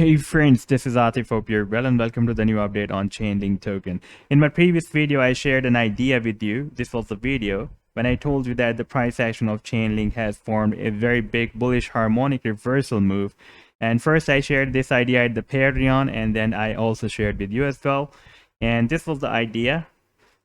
Hey friends, this is Atif. Hope you're well and welcome to the new update on Chainlink token. In my previous video, I shared an idea with you. This was the video when I told you that the price action of Chainlink has formed a very big bullish harmonic reversal move. And first I shared this idea at the Patreon, and then I also shared with you as well. And this was the idea.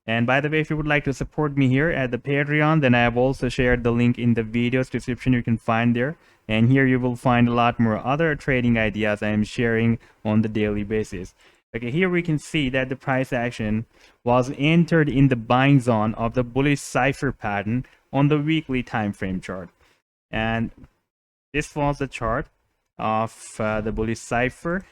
And by the way, if you would like to support me here at the Patreon, then I have also shared the link in the video's description. You can find there. And here you will find a lot more other trading ideas I am sharing on the daily basis. Okay, here we can see that the price action was entered in the buying zone of the bullish cipher pattern on the weekly time frame chart. And this was the chart of the bullish cipher.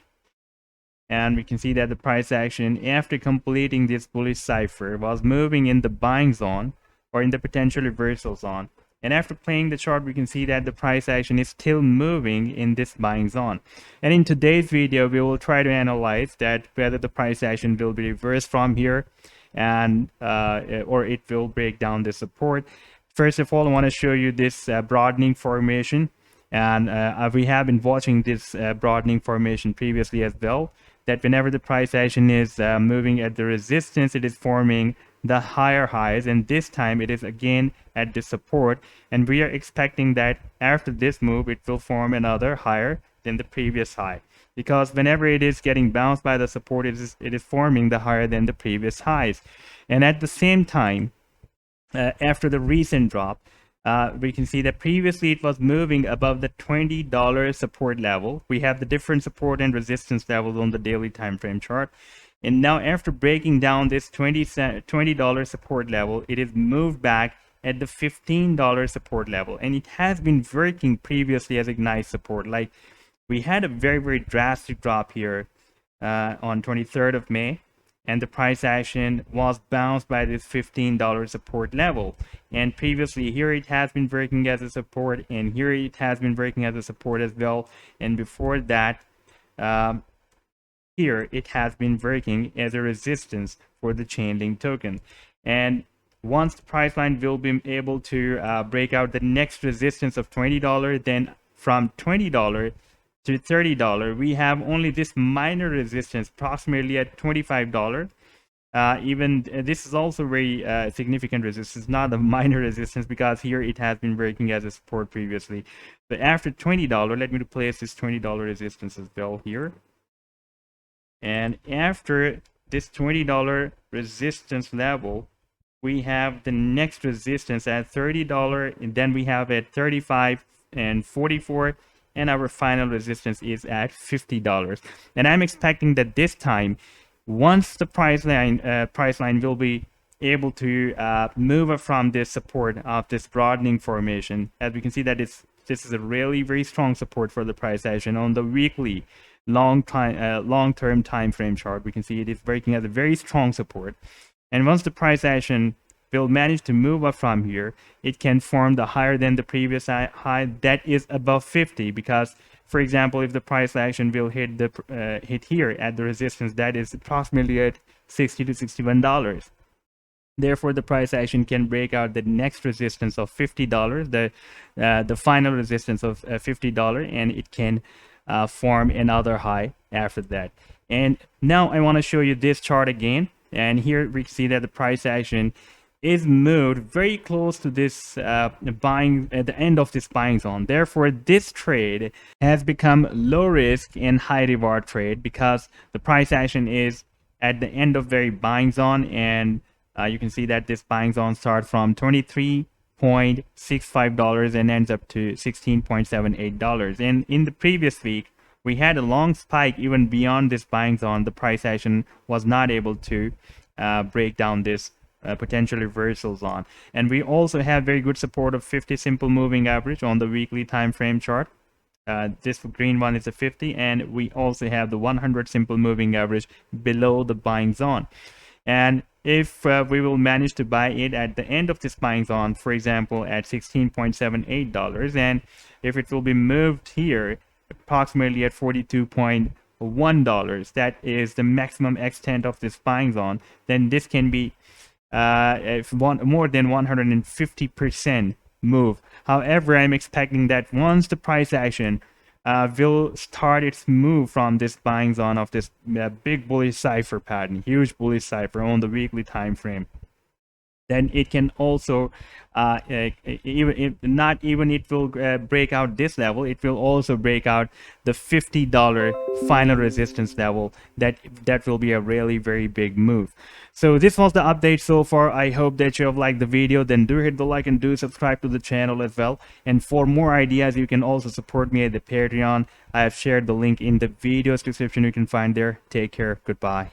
And we can see that the price action after completing this bullish cipher was moving in the buying zone or in the potential reversal zone. And after playing the chart, we can see that the price action is still moving in this buying zone. And in today's video, we will try to analyze that whether the price action will be reversed from here and or it will break down the support. First of all, I want to show you this broadening formation. And we have been watching this broadening formation previously as well, that whenever the price action is moving at the resistance, it is forming the higher highs, and this time it is again at the support, and we are expecting that after this move it will form another higher than the previous high, because whenever it is getting bounced by the support, it is forming the higher than the previous highs. And at the same time, after the recent drop, we can see that previously it was moving above the $20 support level. We have the different support and resistance levels on the daily time frame chart. And now after breaking down this $20 support level, it is moved back at the $15 support level. And it has been working previously as a nice support. Like we had a very drastic drop here on 23rd of May. And the price action was bounced by this $15 support level. And previously here it has been working as a support, and here it has been working as a support as well. And before that, here it has been working as a resistance for the Chainlink token. And once the price line will be able to break out the next resistance of $20, then from $20 to $30, we have only this minor resistance approximately at $25. Even this is also very significant resistance, not a minor resistance, because here it has been breaking as a support previously. But after $20, let me place this $20 resistance as well here. And after this $20 resistance level, we have the next resistance at $30, and then we have at $35 and $44. And our final resistance is at $50. And I'm expecting that this time, once the price line will be able to move up from this support of this broadening formation, as we can see that this is a really very strong support for the price action on the weekly long-term time frame chart. We can see it is breaking as a very strong support. And once the price action will manage to move up from here, it can form the higher than the previous high that is above 50, because for example, if the price action will hit the hit here at the resistance, that is approximately at $60 to $61. Therefore, the price action can break out the next resistance of $50, the final resistance of $50, and it can form another high after that. And now I want to show you this chart again, and here we see that the price action is moved very close to this buying at the end of this buying zone. Therefore, this trade has become low risk and high reward trade, because the price action is at the end of very buying zone, and you can see that this buying zone starts from $23.65 and ends up to $16.78. And in the previous week, we had a long spike even beyond this buying zone. The price action was not able to break down this potential reversals on. And we also have very good support of 50 simple moving average on the weekly time frame chart. This green one is a 50, and we also have the 100 simple moving average below the buying zone. And if we will manage to buy it at the end of this buying zone, for example at $16.78, and if it will be moved here approximately at $42.1, that is the maximum extent of this buying zone, then this can be more than 150% move. However, I'm expecting that once the price action will start its move from this buying zone of this big bullish cipher pattern, huge bullish cipher on the weekly time frame, then it can also even if not even it will break out this level, it will also break out the $50 final resistance level. That will be a really very big move. So this was the update so far. I hope that you have liked the video. Then do hit the like and do subscribe to the channel as well. And for more ideas, you can also support me at the Patreon. I have shared the link in the video description. You can find there. Take care. Goodbye.